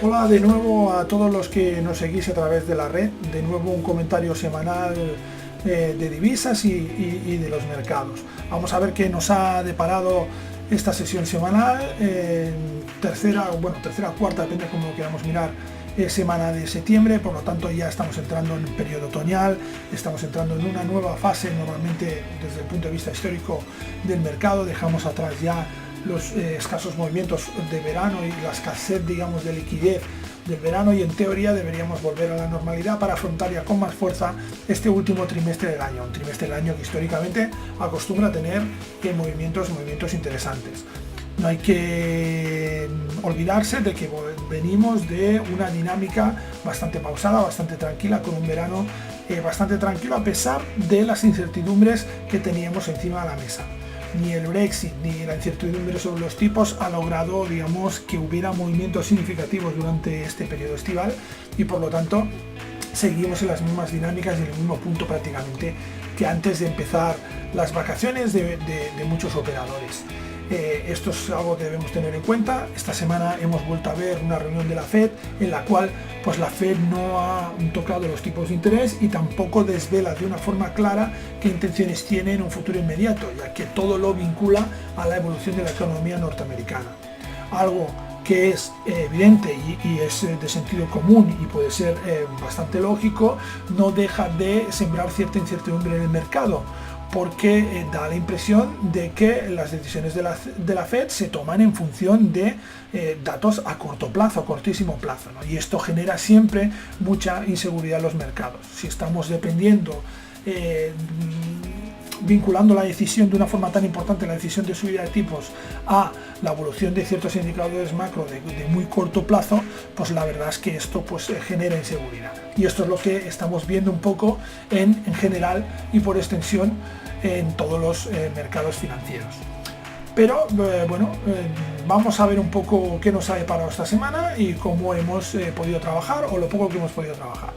Hola de nuevo a todos los que nos seguís a través de la red, de nuevo un comentario semanal de divisas y de los mercados. Vamos a ver qué nos ha deparado esta sesión semanal, tercera o cuarta, depende de cómo lo queramos mirar, semana de septiembre, por lo tanto ya estamos entrando en un periodo otoñal, estamos entrando en una nueva fase. Normalmente desde el punto de vista histórico del mercado dejamos atrás ya los escasos movimientos de verano y la escasez, digamos, de liquidez del verano, y en teoría deberíamos volver a la normalidad para afrontar ya con más fuerza este último trimestre del año, un trimestre del año que históricamente acostumbra a tener movimientos interesantes. No hay que olvidarse de que venimos de una dinámica bastante pausada, bastante tranquila, con un verano bastante tranquilo, a pesar de las incertidumbres que teníamos encima de la mesa. Ni el Brexit ni la incertidumbre sobre los tipos ha logrado, digamos, que hubiera movimientos significativos durante este periodo estival, y por lo tanto seguimos en las mismas dinámicas y en el mismo punto prácticamente que antes de empezar las vacaciones de muchos operadores. Esto es algo que debemos tener en cuenta. Esta semana hemos vuelto a ver una reunión de la Fed en la cual pues la Fed no ha tocado los tipos de interés y tampoco desvela de una forma clara qué intenciones tiene en un futuro inmediato, ya que todo lo vincula a la evolución de la economía norteamericana. Algo que es evidente y es de sentido común y puede ser bastante lógico, no deja de sembrar cierta incertidumbre en el mercado, porque da la impresión de que las decisiones de la Fed se toman en función de datos a corto plazo, a cortísimo plazo, ¿no? Y esto genera siempre mucha inseguridad en los mercados. Si estamos dependiendo, vinculando la decisión de una forma tan importante, la decisión de subida de tipos, a la evolución de ciertos indicadores macro de muy corto plazo, pues la verdad es que esto pues genera inseguridad. Y esto es lo que estamos viendo un poco en general y por extensión en todos los mercados financieros. Pero vamos a ver un poco qué nos ha deparado esta semana y cómo hemos podido trabajar, o lo poco que hemos podido trabajar.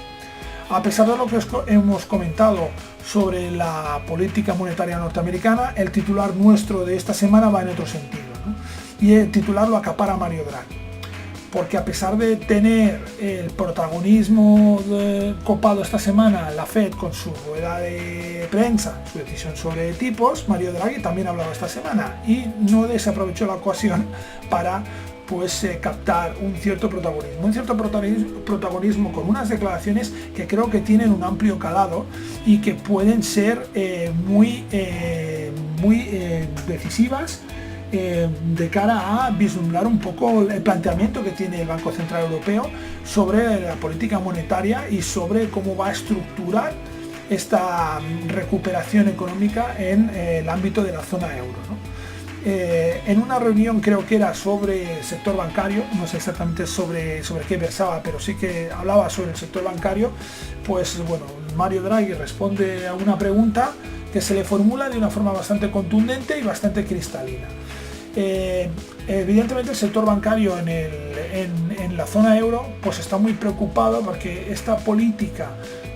A pesar de lo que hemos comentado sobre la política monetaria norteamericana, el titular nuestro de esta semana va en otro sentido, ¿no? Y el titular lo acapara Mario Draghi, porque a pesar de tener el protagonismo copado esta semana la Fed con su rueda de prensa, su decisión sobre tipos, Mario Draghi también hablaba esta semana y no desaprovechó la ocasión para captar un cierto protagonismo con unas declaraciones que creo que tienen un amplio calado y que pueden ser muy decisivas de cara a vislumbrar un poco el planteamiento que tiene el Banco Central Europeo sobre la política monetaria y sobre cómo va a estructurar esta recuperación económica en el ámbito de la zona euro, ¿no? En una reunión, creo que era sobre el sector bancario, no sé exactamente sobre qué versaba, pero sí que hablaba sobre el sector bancario, pues bueno, Mario Draghi responde a una pregunta que se le formula de una forma bastante contundente y bastante cristalina. Evidentemente el sector bancario en la zona euro pues está muy preocupado porque esta política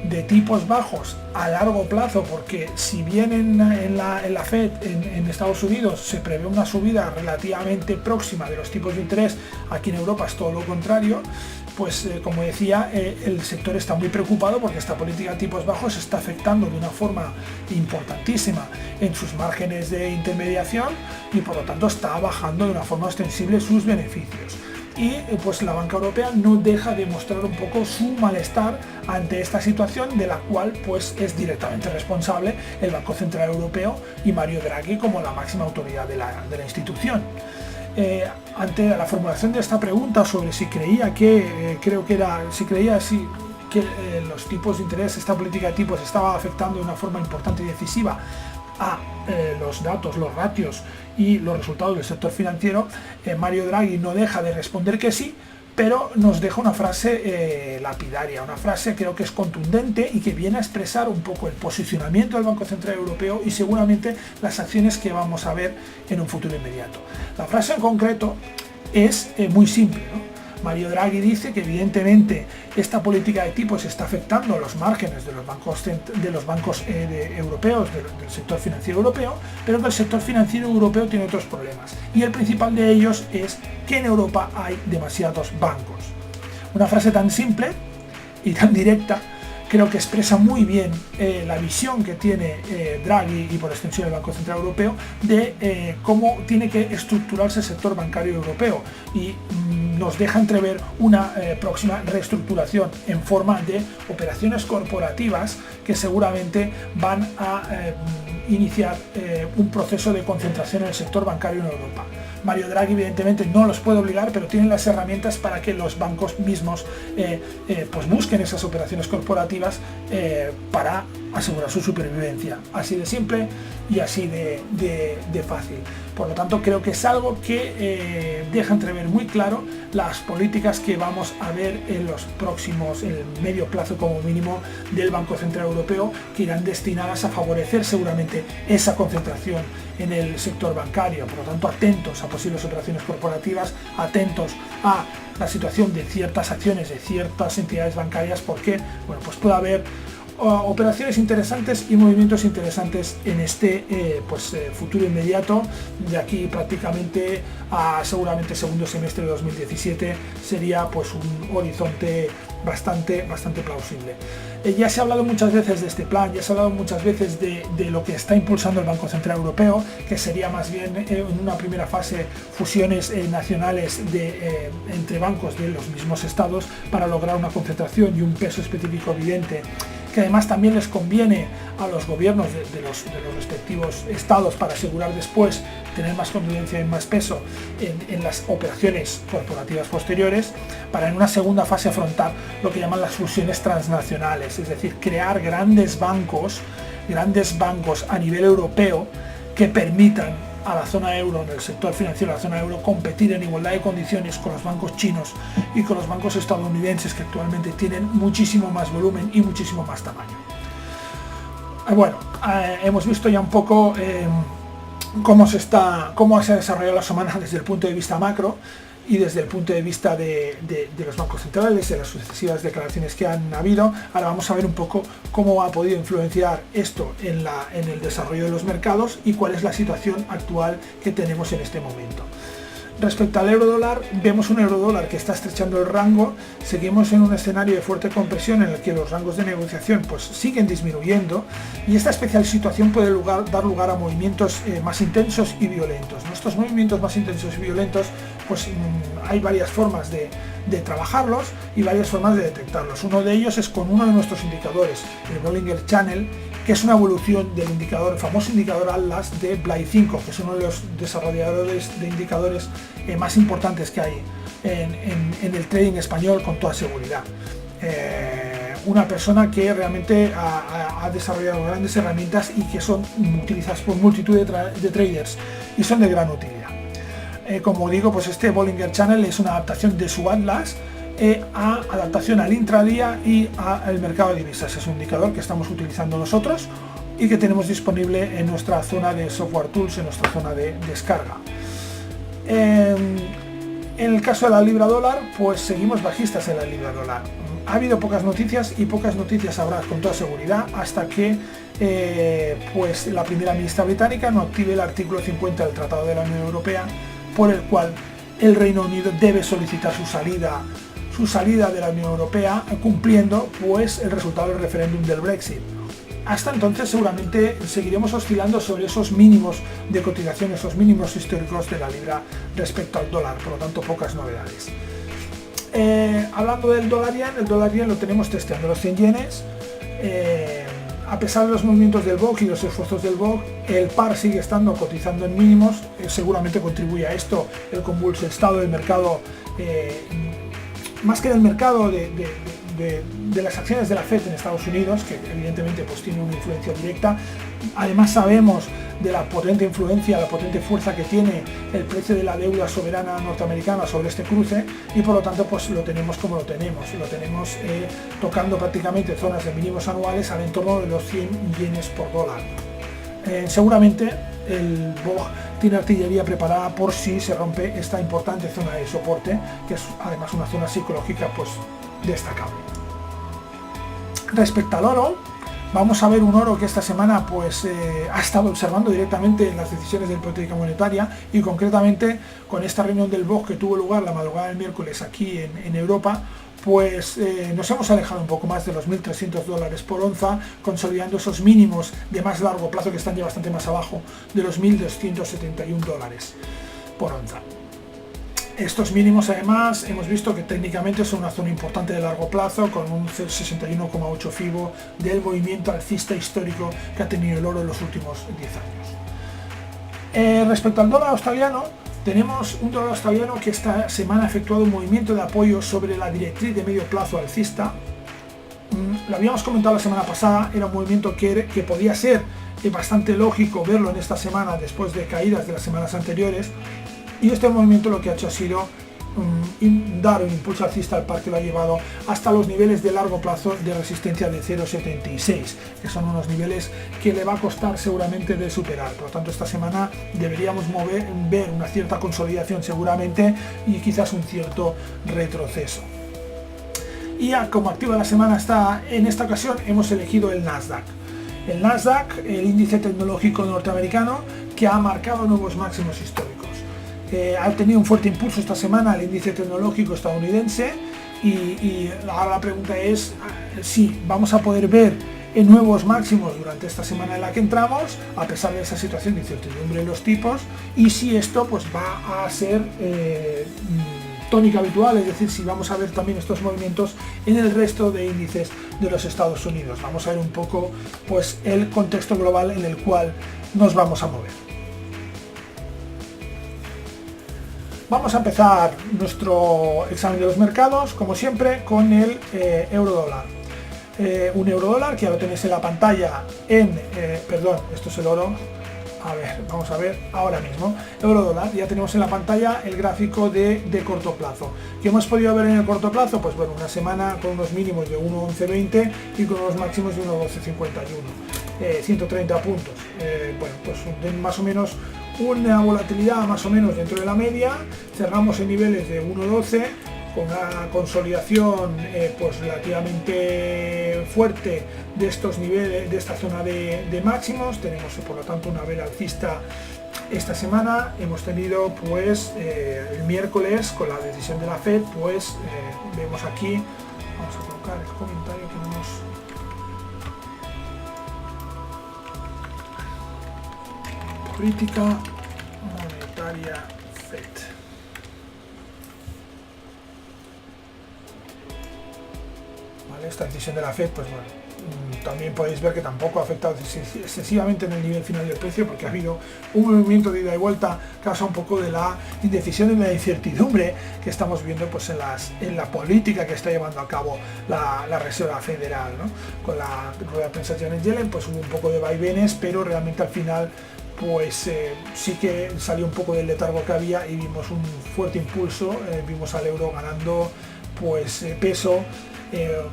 de tipos bajos a largo plazo, porque si bien en la Fed en Estados Unidos se prevé una subida relativamente próxima de los tipos de interés, aquí en Europa es todo lo contrario, pues como decía, el sector está muy preocupado porque esta política de tipos bajos está afectando de una forma importantísima en sus márgenes de intermediación y por lo tanto está bajando de una forma ostensible sus beneficios. Y pues la banca europea no deja de mostrar un poco su malestar ante esta situación, de la cual pues es directamente responsable el Banco Central Europeo y Mario Draghi como la máxima autoridad de la institución. Ante la formulación de esta pregunta sobre si creía que los tipos de interés, esta política de tipos estaba afectando de una forma importante y decisiva a los datos, los ratios y los resultados del sector financiero, Mario Draghi no deja de responder que sí, pero nos deja una frase lapidaria, una frase creo que es contundente y que viene a expresar un poco el posicionamiento del Banco Central Europeo y seguramente las acciones que vamos a ver en un futuro inmediato. La frase en concreto es muy simple, ¿no? Mario Draghi dice que evidentemente esta política de tipos está afectando los márgenes de los bancos europeos, del sector financiero europeo, pero que el sector financiero europeo tiene otros problemas. Y el principal de ellos es que en Europa hay demasiados bancos. Una frase tan simple y tan directa creo que expresa muy bien la visión que tiene Draghi y por extensión el Banco Central Europeo de cómo tiene que estructurarse el sector bancario europeo, y nos deja entrever una próxima reestructuración en forma de operaciones corporativas que seguramente van a iniciar un proceso de concentración en el sector bancario en Europa. Mario Draghi evidentemente no los puede obligar, pero tiene las herramientas para que los bancos mismos pues busquen esas operaciones corporativas para asegurar su supervivencia. Así de simple y así de fácil. Por lo tanto, creo que es algo que deja entrever muy claro las políticas que vamos a ver en los próximos, en el medio plazo como mínimo, del Banco Central Europeo, que irán destinadas a favorecer seguramente esa concentración en el sector bancario. Por lo tanto, atentos a posibles operaciones corporativas, atentos a la situación de ciertas acciones de ciertas entidades bancarias, porque bueno, pues puede haber operaciones interesantes y movimientos interesantes en este futuro inmediato. De aquí prácticamente a seguramente segundo semestre de 2017 sería pues un horizonte bastante plausible. Ya se ha hablado muchas veces de este plan, ya se ha hablado muchas veces de lo que está impulsando el Banco Central Europeo, que sería más bien en una primera fase fusiones nacionales entre bancos de los mismos estados para lograr una concentración y un peso específico evidente, que además también les conviene a los gobiernos de los respectivos estados para asegurar después tener más convivencia y más peso en las operaciones corporativas posteriores, para en una segunda fase afrontar lo que llaman las fusiones transnacionales, es decir, crear grandes bancos a nivel europeo que permitan a la zona euro, en el sector financiero de la zona euro, competir en igualdad de condiciones con los bancos chinos y con los bancos estadounidenses, que actualmente tienen muchísimo más volumen y muchísimo más tamaño. Bueno, hemos visto ya un poco cómo se ha desarrollado la semana desde el punto de vista macro y desde el punto de vista de los bancos centrales, de las sucesivas declaraciones que han habido. Ahora vamos a ver un poco cómo ha podido influenciar esto en el desarrollo de los mercados y cuál es la situación actual que tenemos en este momento. Respecto al euro-dólar, vemos un euro-dólar que está estrechando el rango. Seguimos en un escenario de fuerte compresión en el que los rangos de negociación pues siguen disminuyendo, y esta especial situación puede dar lugar a movimientos más intensos y violentos. Estos movimientos más intensos y violentos, pues hay varias formas de trabajarlos y varias formas de detectarlos. Uno de ellos es con uno de nuestros indicadores, el Bollinger Channel, que es una evolución del indicador, el famoso indicador Atlas de Blay 5, que es uno de los desarrolladores de indicadores más importantes que hay en el trading español, con toda seguridad. Una persona que realmente ha desarrollado grandes herramientas y que son utilizadas por multitud de traders y son de gran utilidad. Como digo, pues este Bollinger Channel es una adaptación de su Atlas a adaptación al intradía y al mercado de divisas. Es un indicador que estamos utilizando nosotros y que tenemos disponible en nuestra zona de software tools, en nuestra zona de descarga. En el caso de la libra dólar, pues seguimos bajistas en la libra dólar. Ha habido pocas noticias, y pocas noticias habrá con toda seguridad hasta que pues la primera ministra británica no active el artículo 50 del Tratado de la Unión Europea, por el cual el Reino Unido debe solicitar su salida de la Unión Europea, cumpliendo pues el resultado del referéndum del Brexit. Hasta entonces seguramente seguiremos oscilando sobre esos mínimos de cotización, esos mínimos históricos de la libra respecto al dólar, por lo tanto pocas novedades. Hablando del dólar yen, el dólar yen lo tenemos testeando los 100 yenes. A pesar de los movimientos del BOC y los esfuerzos del BOC, el par sigue estando cotizando en mínimos. Seguramente contribuye a esto el convulso estado del mercado, más que del mercado de las acciones de la FED en Estados Unidos, que evidentemente pues tiene una influencia directa. Además sabemos de la potente influencia, la potente fuerza que tiene el precio de la deuda soberana norteamericana sobre este cruce, y por lo tanto pues lo tenemos como lo tenemos tocando prácticamente zonas de mínimos anuales al entorno de los 100 yenes por dólar. Seguramente el BOG tiene artillería preparada por si se rompe esta importante zona de soporte, que es además una zona psicológica pues destacable. Respecto al oro, vamos a ver un oro que esta semana pues ha estado observando directamente las decisiones de política monetaria, y concretamente con esta reunión del BOC que tuvo lugar la madrugada del miércoles aquí en Europa, pues nos hemos alejado un poco más de los $1.300 por onza, consolidando esos mínimos de más largo plazo que están ya bastante más abajo de los $1.271 por onza. Estos mínimos además hemos visto que técnicamente son una zona importante de largo plazo, con un 61,8 FIBO del movimiento alcista histórico que ha tenido el oro en los últimos 10 años. Respecto al dólar australiano, tenemos un dólar australiano que esta semana ha efectuado un movimiento de apoyo sobre la directriz de medio plazo alcista. Lo habíamos comentado la semana pasada, era un movimiento que podía ser bastante lógico verlo en esta semana después de caídas de las semanas anteriores, y este movimiento lo que ha hecho ha sido dar un impulso alcista al par, que lo ha llevado hasta los niveles de largo plazo de resistencia de 0,76, que son unos niveles que le va a costar seguramente de superar. Por lo tanto, esta semana deberíamos ver una cierta consolidación seguramente y quizás un cierto retroceso. Y como activo de la semana en esta ocasión hemos elegido el Nasdaq. El Nasdaq, el índice tecnológico norteamericano, que ha marcado nuevos máximos históricos. Ha tenido un fuerte impulso esta semana el índice tecnológico estadounidense, y ahora la pregunta es si vamos a poder ver nuevos máximos durante esta semana en la que entramos, a pesar de esa situación de incertidumbre en los tipos, y si esto pues va a ser tónica habitual, es decir, si vamos a ver también estos movimientos en el resto de índices de los Estados Unidos. Vamos a ver un poco pues el contexto global en el cual nos vamos a mover. Vamos a empezar nuestro examen de los mercados, como siempre, con el euro dólar. Un euro dólar que ya lo tenéis en la pantalla perdón, esto es el oro. A ver, vamos a ver ahora mismo. Euro dólar, ya tenemos en la pantalla el gráfico de corto plazo. ¿Qué hemos podido ver en el corto plazo? Pues bueno, una semana con unos mínimos de 1,1120 y con unos máximos de 1,1251. 130 puntos. Bueno, pues más o menos una volatilidad más o menos dentro de la media. Cerramos en niveles de 1,12 con una consolidación pues relativamente fuerte de estos niveles, de esta zona de máximos. Tenemos por lo tanto una vela alcista esta semana. Hemos tenido pues el miércoles con la decisión de la Fed, pues vemos aquí, vamos a colocar el comentario que tenemos. Política monetaria Fed. Vale, esta decisión de la Fed, pues bueno, también podéis ver que tampoco ha afectado excesivamente en el nivel final del precio, porque ha habido un movimiento de ida y vuelta, causa un poco de la indecisión y de la incertidumbre que estamos viendo pues en la política que está llevando a cabo la Reserva Federal, ¿no? Con la rueda de prensa de Janet Yellen, pues hubo un poco de vaivenes, pero realmente al final pues sí que salió un poco del letargo que había y vimos un fuerte impulso. Vimos al euro ganando pues peso,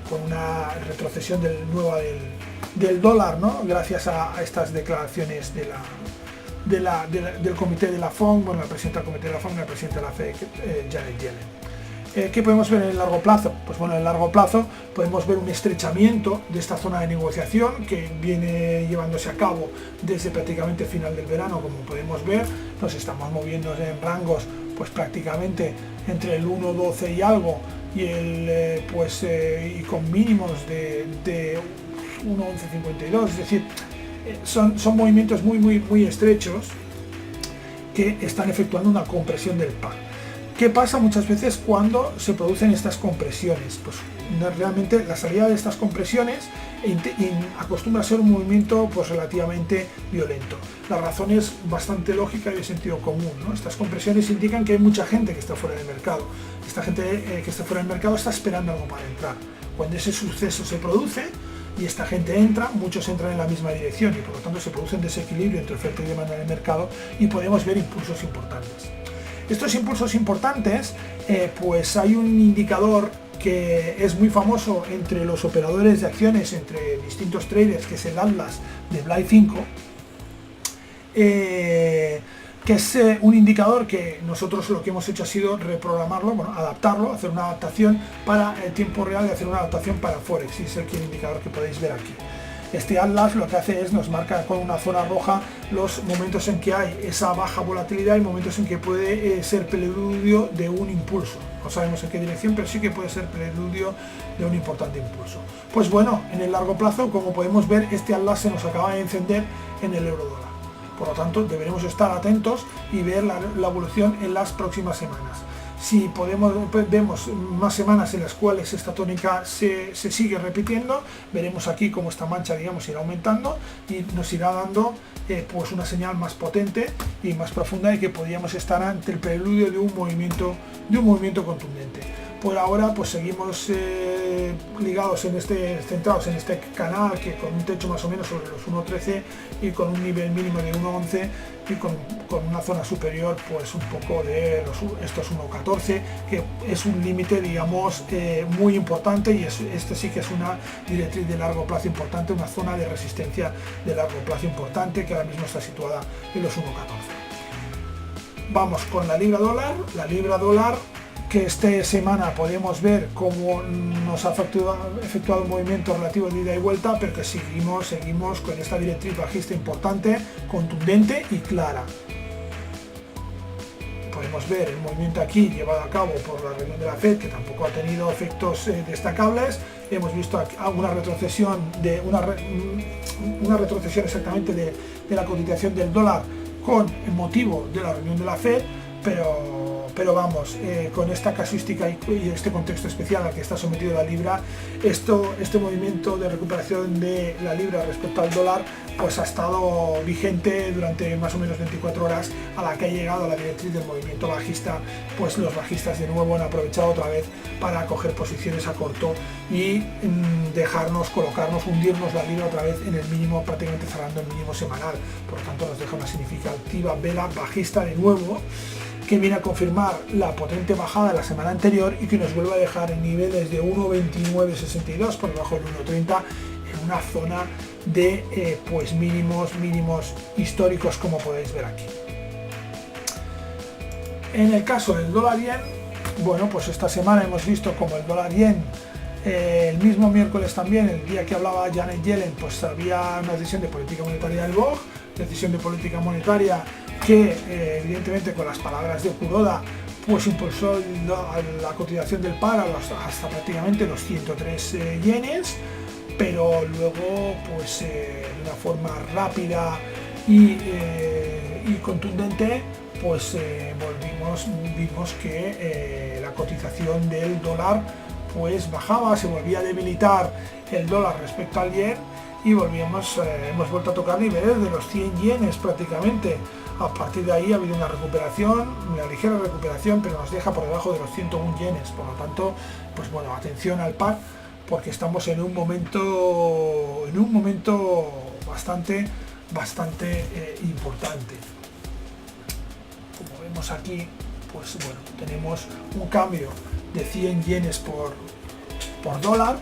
con una retrocesión del dólar, ¿no? Gracias a estas declaraciones del comité de la FOMC, bueno, la presidenta del comité de la FOMC y la presidenta de la FED, Janet Yellen. ¿Qué podemos ver en el largo plazo? Pues bueno, en el largo plazo podemos ver un estrechamiento de esta zona de negociación que viene llevándose a cabo desde prácticamente el final del verano. Como podemos ver, nos estamos moviendo en rangos pues prácticamente entre el 1,12 y algo y y con mínimos de 1,1152, es decir, son movimientos muy estrechos que están efectuando una compresión del par. ¿Qué pasa muchas veces cuando se producen estas compresiones? Pues realmente la salida de estas compresiones acostumbra a ser un movimiento pues relativamente violento. La razón es bastante lógica y de sentido común, ¿no? Estas compresiones indican que hay mucha gente que está fuera del mercado. Esta gente que está fuera del mercado está esperando algo para entrar. Cuando ese suceso se produce y esta gente entra, muchos entran en la misma dirección y por lo tanto se produce un desequilibrio entre oferta y demanda en el mercado y podemos ver impulsos importantes. Estos impulsos importantes, pues hay un indicador que es muy famoso entre los operadores de acciones, entre distintos traders, que es el Atlas de Bly 5, que es un indicador que nosotros lo que hemos hecho ha sido reprogramarlo, bueno, adaptarlo, hacer una adaptación para el tiempo real y hacer una adaptación para Forex, y es el indicador que podéis ver aquí. Este Atlas lo que hace es nos marca con una zona roja los momentos en que hay esa baja volatilidad y momentos en que puede ser preludio de un impulso. no sabemos en qué dirección, pero sí que puede ser preludio de un importante impulso. Pues bueno, en el largo plazo, como podemos ver, este atlas se nos acaba de encender en el euro dólar. Por lo tanto, deberemos estar atentos y ver la evolución en las próximas semanas. Si vemos más semanas en las cuales esta tónica se sigue repitiendo, veremos aquí cómo esta mancha, digamos, irá aumentando y nos irá dando pues una señal más potente y más profunda de que podríamos estar ante el preludio de un movimiento contundente. Por ahora pues seguimos ligados centrados en este canal, que con un techo más o menos sobre los 1.13 y con un nivel mínimo de 1.11 y con una zona superior pues un poco de estos 1.14, que es un límite, digamos, muy importante, y este sí que es una directriz de largo plazo importante, una zona de resistencia de largo plazo importante que ahora mismo está situada en los 1.14. Vamos con la libra dólar, que esta semana podemos ver cómo nos ha efectuado un movimiento relativo de ida y vuelta, pero que seguimos con esta directriz bajista importante, contundente y clara. Podemos ver el movimiento aquí llevado a cabo por la reunión de la Fed, que tampoco ha tenido efectos destacables. Hemos visto una retrocesión exactamente de la cotización del dólar con el motivo de la reunión de la Fed, pero vamos, con esta casuística y este contexto especial al que está sometido la libra, este movimiento de recuperación de la libra respecto al dólar pues ha estado vigente durante más o menos 24 horas, a la que ha llegado la directriz del movimiento bajista. Pues los bajistas de nuevo han aprovechado otra vez para coger posiciones a corto y colocarnos, hundirnos la libra otra vez en el mínimo, prácticamente cerrando el mínimo semanal. Por lo tanto nos deja una significativa vela bajista de nuevo, que viene a confirmar la potente bajada de la semana anterior y que nos vuelve a dejar en niveles de 1.2962 por debajo del 1.30, en una zona de pues mínimos históricos, como podéis ver aquí. En el caso del dólar yen, bueno, pues esta semana hemos visto como el dólar yen, el mismo miércoles también, el día que hablaba Janet Yellen, pues había una decisión de política monetaria del BOJ, decisión de política monetaria que evidentemente con las palabras de Kuroda pues impulsó la cotización del par hasta prácticamente los 103 yenes, pero luego pues de una forma rápida y contundente pues vimos que la cotización del dólar pues bajaba, se volvía a debilitar el dólar respecto al yen y hemos vuelto a tocar niveles de los 100 yenes prácticamente. A partir de ahí ha habido una ligera recuperación, pero nos deja por debajo de los 101 yenes. Por lo tanto, pues bueno, atención al par, porque estamos en un momento bastante importante. Como vemos aquí, pues bueno, tenemos un cambio de 100 yenes por dólar.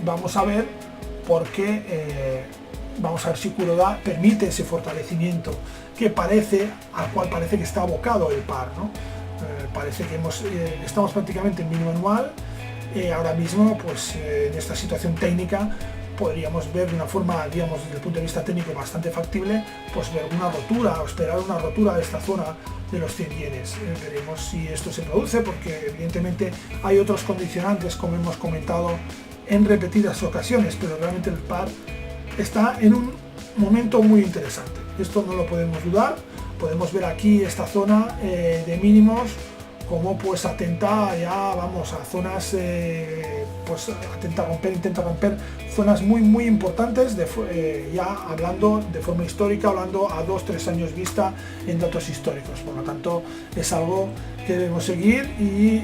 Vamos a ver por qué. Vamos a ver si Kuroda permite ese fortalecimiento al cual parece que está abocado el par, ¿no? Parece que estamos prácticamente en mínimo anual. Ahora mismo, pues en esta situación técnica, podríamos ver de una forma, digamos, desde el punto de vista técnico bastante factible, pues ver una rotura o esperar una rotura de esta zona de los 100 yenes. Veremos si esto se produce, porque evidentemente hay otros condicionantes, como hemos comentado en repetidas ocasiones, pero realmente el par está en un momento muy interesante. Esto no lo podemos dudar. Podemos ver aquí esta zona de mínimos como pues atenta ya, vamos, a zonas, pues intenta romper zonas muy importantes, ya hablando de forma histórica, hablando a 2-3 años vista en datos históricos. Por lo tanto, es algo que debemos seguir y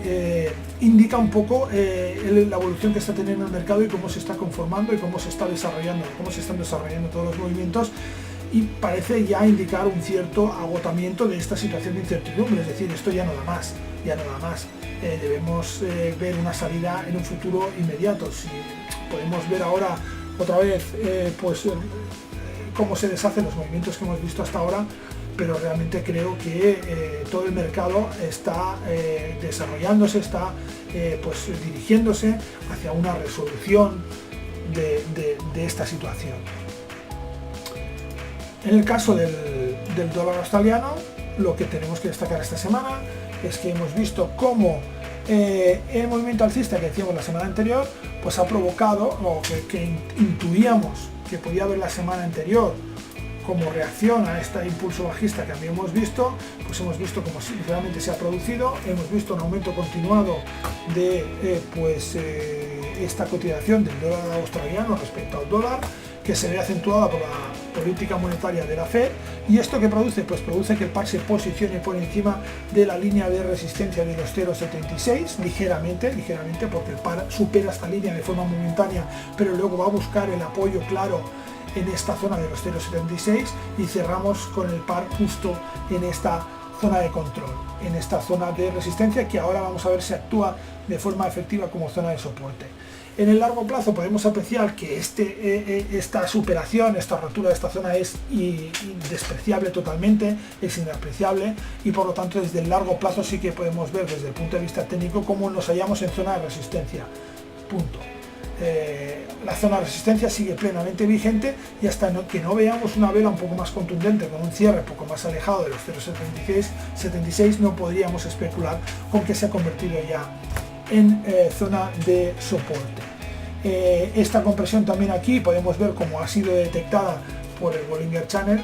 indica un poco la evolución que está teniendo el mercado y cómo se está conformando y cómo se están desarrollando todos los movimientos, y parece ya indicar un cierto agotamiento de esta situación de incertidumbre. Es decir, esto ya no da más. Debemos ver una salida en un futuro inmediato. Si podemos ver ahora otra vez cómo se deshacen los movimientos que hemos visto hasta ahora, pero realmente creo que todo el mercado está desarrollándose, está dirigiéndose hacia una resolución de esta situación. En el caso del dólar australiano, lo que tenemos que destacar esta semana es que hemos visto cómo el movimiento alcista que decíamos la semana anterior pues ha provocado lo que intuíamos que podía haber la semana anterior como reacción a este impulso bajista que habíamos visto, pues hemos visto cómo realmente se ha producido, hemos visto un aumento continuado de esta cotización del dólar australiano respecto al dólar, que se ve acentuada por la política monetaria de la Fed. ¿Y esto qué produce? Pues produce que el par se posicione por encima de la línea de resistencia de los 0,76 ligeramente, porque el par supera esta línea de forma momentánea, pero luego va a buscar el apoyo claro en esta zona de los 0,76 y cerramos con el par justo en esta zona de control, en esta zona de resistencia, que ahora vamos a ver si actúa de forma efectiva como zona de soporte. En el largo plazo podemos apreciar que esta superación, esta rotura de esta zona es despreciable totalmente, es inapreciable, y por lo tanto desde el largo plazo sí que podemos ver desde el punto de vista técnico cómo nos hallamos en zona de resistencia. Punto. La zona de resistencia sigue plenamente vigente, y hasta que no veamos una vela un poco más contundente con un cierre un poco más alejado de los 0,76 no podríamos especular con que se ha convertido ya en zona de soporte. Esta compresión también aquí podemos ver cómo ha sido detectada por el Bollinger Channel,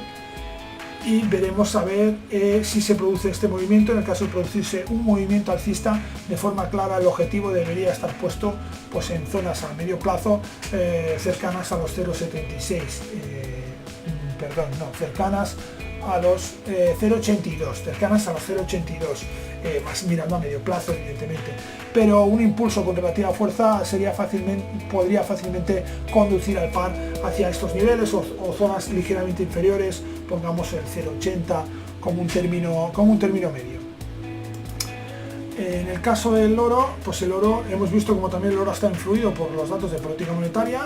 y veremos a ver si se produce este movimiento. En el caso de producirse un movimiento alcista de forma clara, el objetivo debería estar puesto pues en zonas a medio plazo cercanas a los 0,76, cercanas a los 0,82, más mirando a medio plazo evidentemente, pero un impulso con relativa fuerza podría fácilmente conducir al par hacia estos niveles o zonas ligeramente inferiores, pongamos el 0,80 como un término medio. En el caso del oro, pues el oro hemos visto como también el oro está influido por los datos de política monetaria.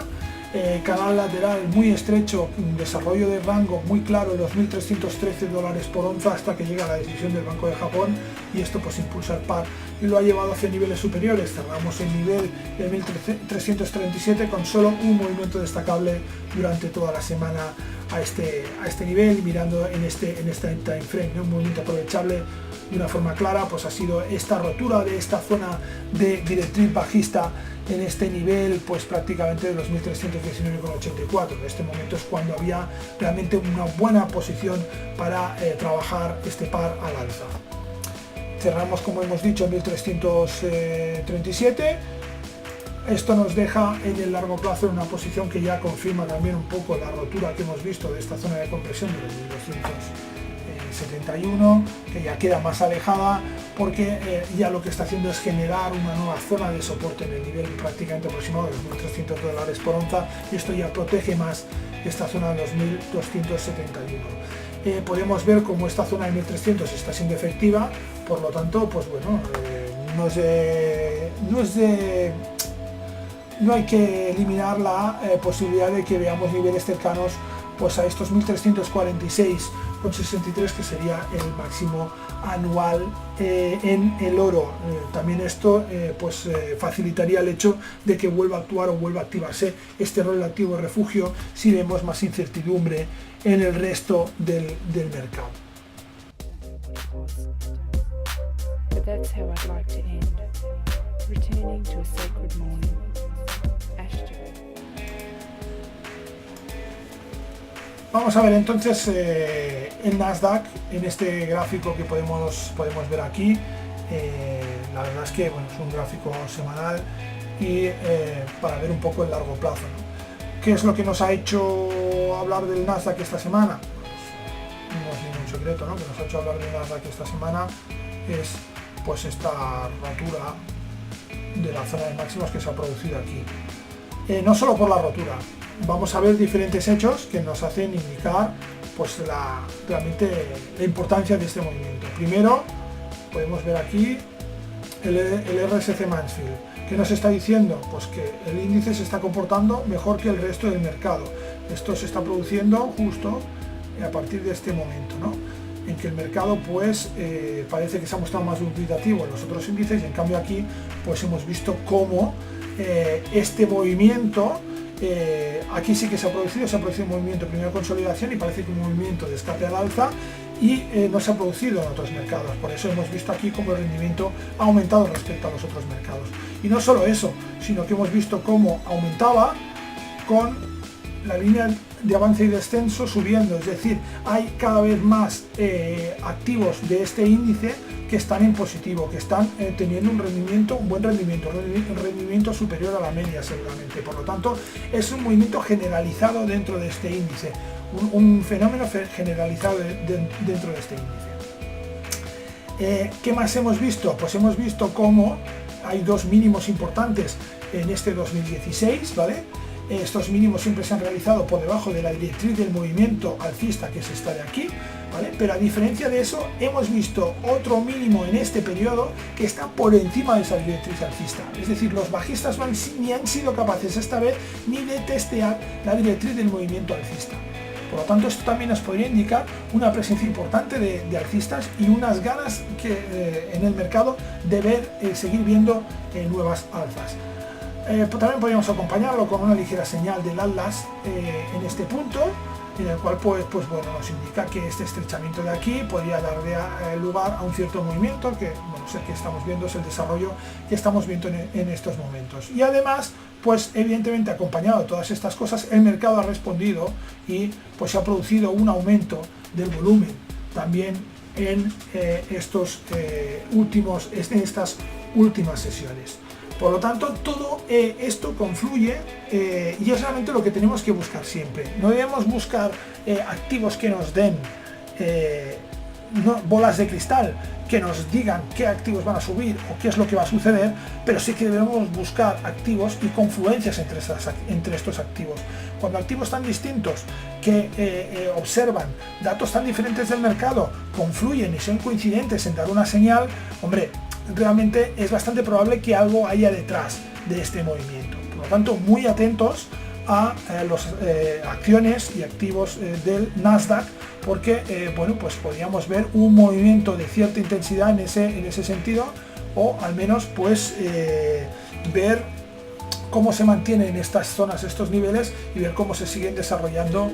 Canal lateral muy estrecho, un desarrollo de rango muy claro de los $1.313 por onza hasta que llega la decisión del Banco de Japón, y esto pues impulsa el par y lo ha llevado hacia niveles superiores. Cerramos el nivel de 1.337 con solo un movimiento destacable durante toda la semana a este nivel, mirando en este time frame. Un movimiento aprovechable de una forma clara pues ha sido esta rotura de esta zona de directriz bajista en este nivel, pues prácticamente de los 1.319,84. En este momento es cuando había realmente una buena posición para trabajar este par al alza. Cerramos, como hemos dicho, en 1.337. Esto nos deja en el largo plazo en una posición que ya confirma también un poco la rotura que hemos visto de esta zona de compresión de los 1.271, que ya queda más alejada, porque ya lo que está haciendo es generar una nueva zona de soporte en el nivel prácticamente aproximado de los $1.300 por onza, y esto ya protege más esta zona de los 1.271. Podemos ver cómo esta zona de 1.300 está siendo efectiva, por lo tanto, pues bueno, no hay que eliminar la posibilidad de que veamos niveles cercanos pues a estos 1.346,63, que sería el máximo anual en el oro. También esto facilitaría el hecho de que vuelva a actuar o vuelva a activarse este relativo refugio si vemos más incertidumbre en el resto del mercado. Vamos a ver entonces el Nasdaq en este gráfico que podemos ver aquí. La verdad es que es un gráfico semanal y para ver un poco el largo plazo, ¿no? ¿Qué es lo que nos ha hecho hablar del Nasdaq esta semana? No es ningún secreto, ¿no? Que nos ha hecho hablar del Nasdaq esta semana es pues esta rotura de la zona de máximos que se ha producido aquí. No solo por la rotura, vamos a ver diferentes hechos que nos hacen indicar pues realmente la importancia de este movimiento. Primero podemos ver aquí el RSC Mansfield. ¿Qué nos está diciendo? Pues que el índice se está comportando mejor que el resto del mercado. Esto se está produciendo justo a partir de este momento, ¿no? En que el mercado pues parece que se ha mostrado más dubitativo en los otros índices, y en cambio aquí pues hemos visto cómo este movimiento aquí sí que se ha producido un movimiento primero de consolidación y parece que un movimiento de escape al alza, y no se ha producido en otros mercados. Por eso hemos visto aquí cómo el rendimiento ha aumentado respecto a los otros mercados. Y no solo eso, sino que hemos visto cómo aumentaba con la línea de avance y descenso subiendo, es decir, hay cada vez más activos de este índice que están en positivo, que están teniendo un buen rendimiento, un rendimiento superior a la media seguramente. Por lo tanto, es un movimiento generalizado dentro de este índice, un fenómeno generalizado dentro de este índice. ¿Qué más hemos visto? Pues hemos visto cómo hay dos mínimos importantes en este 2016, ¿vale? Estos mínimos siempre se han realizado por debajo de la directriz del movimiento alcista, que es esta de aquí, ¿vale? Pero a diferencia de eso, hemos visto otro mínimo en este periodo que está por encima de esa directriz alcista. Es decir, los bajistas ni han sido capaces esta vez ni de testear la directriz del movimiento alcista. Por lo tanto, esto también nos podría indicar una presencia importante de alcistas y unas ganas en el mercado de seguir viendo nuevas alzas. También podríamos acompañarlo con una ligera señal del Atlas en este punto, en el cual pues bueno, nos indica que este estrechamiento de aquí podría dar lugar a un cierto movimiento que, bueno, es el que estamos viendo, es el desarrollo que estamos viendo en estos momentos. Y además, pues evidentemente acompañado de todas estas cosas, el mercado ha respondido y pues se ha producido un aumento del volumen también en estas últimas sesiones. Por lo tanto, todo esto confluye y es realmente lo que tenemos que buscar siempre. No debemos buscar activos que nos den bolas de cristal, que nos digan qué activos van a subir o qué es lo que va a suceder, pero sí que debemos buscar activos y confluencias entre estos activos. Cuando activos tan distintos que observan datos tan diferentes del mercado confluyen y son coincidentes en dar una señal, hombre, realmente es bastante probable que algo haya detrás de este movimiento. Por lo tanto, muy atentos a las acciones y activos del Nasdaq, porque bueno, pues podríamos ver un movimiento de cierta intensidad en ese sentido, o al menos pues ver cómo se mantienen estas zonas, estos niveles, y ver cómo se siguen desarrollando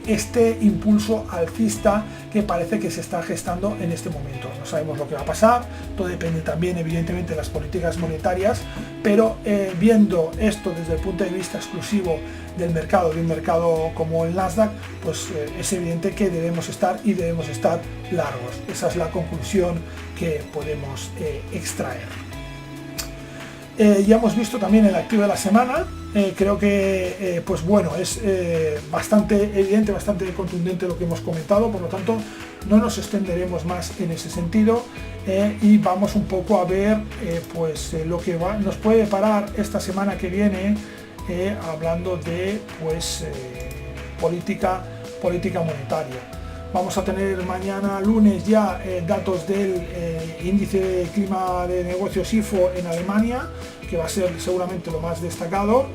este impulso alcista que parece que se está gestando en este momento. No sabemos lo que va a pasar, todo depende también evidentemente de las políticas monetarias, pero viendo esto desde el punto de vista exclusivo del mercado, de un mercado como el Nasdaq, pues es evidente que debemos estar largos. Esa es la conclusión que podemos extraer. Ya hemos visto también el activo de la semana. Creo que pues bueno, es bastante evidente, bastante contundente lo que hemos comentado, por lo tanto no nos extenderemos más en ese sentido y vamos un poco a ver pues lo que nos puede deparar esta semana que viene, hablando de pues política monetaria. Vamos a tener mañana lunes ya datos del índice de clima de negocios IFO en Alemania, que va a ser seguramente lo más destacado.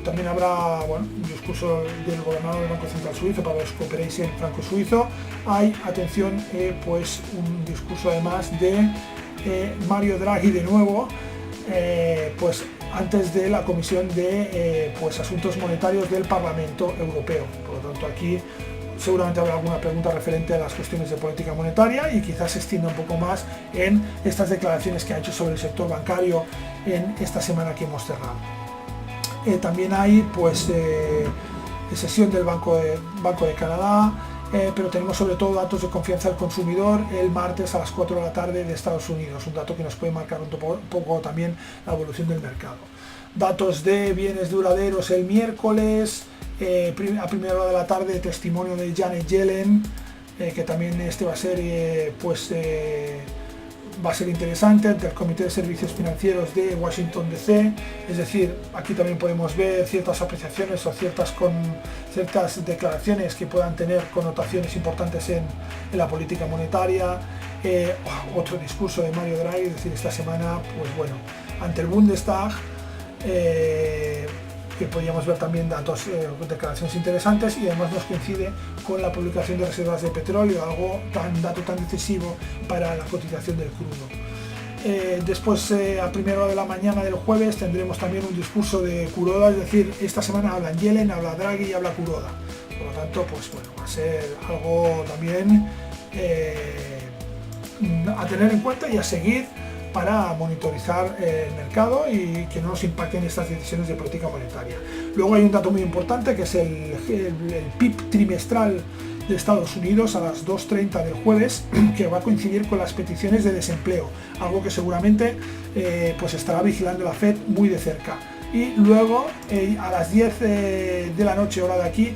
También habrá un discurso del gobernador del Banco Central Suizo, para los que operéis en franco suizo. Hay, atención, pues un discurso además de Mario Draghi de nuevo, pues antes de la Comisión de pues Asuntos Monetarios del Parlamento Europeo. Por lo tanto, aquí seguramente habrá alguna pregunta referente a las cuestiones de política monetaria y quizás se extienda un poco más en estas declaraciones que ha hecho sobre el sector bancario en esta semana que hemos cerrado. También hay pues sesión del Banco de Canadá, pero tenemos sobre todo datos de confianza del consumidor el martes a las 4 de la tarde de Estados Unidos, un dato que nos puede marcar un poco también la evolución del mercado. Datos de bienes duraderos el miércoles, a primera hora de la tarde, testimonio de Janet Yellen, que también va a ser va a ser interesante, del Comité de Servicios Financieros de Washington DC. Es decir, aquí también podemos ver ciertas apreciaciones o ciertas declaraciones que puedan tener connotaciones importantes en la política monetaria. Otro discurso de Mario Draghi, es decir, esta semana, pues bueno, ante el Bundestag, que podríamos ver también datos, declaraciones interesantes, y además nos coincide con la publicación de reservas de petróleo, dato tan decisivo para la cotización del crudo. Después, a primera hora de la mañana del jueves, tendremos también un discurso de Kuroda, es decir, esta semana hablan Yellen, habla Draghi y habla Kuroda. Por lo tanto, pues bueno, va a ser algo también a tener en cuenta y a seguir para monitorizar el mercado y que no nos impacten estas decisiones de política monetaria. Luego hay un dato muy importante que es el PIB trimestral de Estados Unidos a las 2:30 del jueves, que va a coincidir con las peticiones de desempleo, algo que seguramente pues estará vigilando la Fed muy de cerca. Y luego a las 10 de la noche hora de aquí,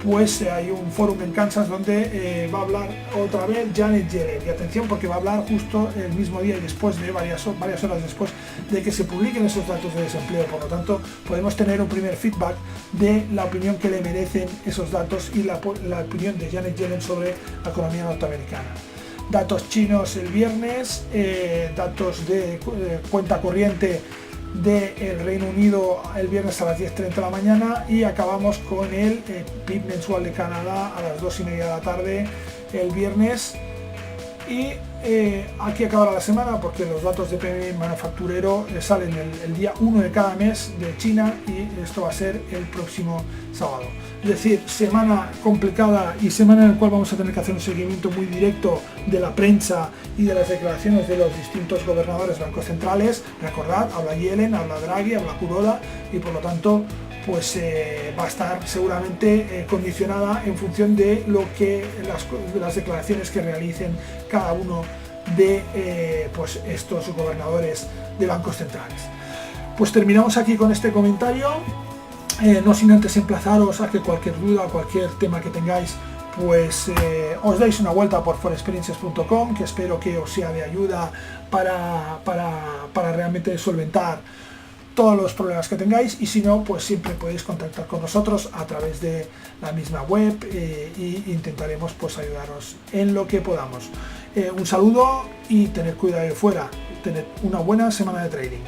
pues hay un foro en Kansas donde va a hablar otra vez Janet Yellen, y atención porque va a hablar justo el mismo día y después de varias horas después de que se publiquen esos datos de desempleo. Por lo tanto, podemos tener un primer feedback de la opinión que le merecen esos datos y la opinión de Janet Yellen sobre la economía norteamericana. Datos chinos el viernes, datos de cuenta corriente del Reino Unido el viernes a las 10:30 de la mañana, y acabamos con el PIB mensual de Canadá a las 2:30 de la tarde el viernes. Y aquí acabará la semana porque los datos de PMI manufacturero salen el día 1 de cada mes de China, y esto va a ser el próximo sábado. Es decir, semana complicada y semana en la cual vamos a tener que hacer un seguimiento muy directo de la prensa y de las declaraciones de los distintos gobernadores bancos centrales. Recordad, habla Yellen, habla Draghi, habla Kuroda, y por lo tanto pues va a estar seguramente condicionada en función de lo que las declaraciones que realicen cada uno de pues estos gobernadores de bancos centrales. Pues terminamos aquí con este comentario, no sin antes emplazaros a que cualquier duda, cualquier tema que tengáis, pues os dais una vuelta por forexperiences.com, que espero que os sea de ayuda para realmente solventar todos los problemas que tengáis, y si no, pues siempre podéis contactar con nosotros a través de la misma web y intentaremos pues ayudaros en lo que podamos. Un saludo y tened cuidado de fuera, tened una buena semana de trading.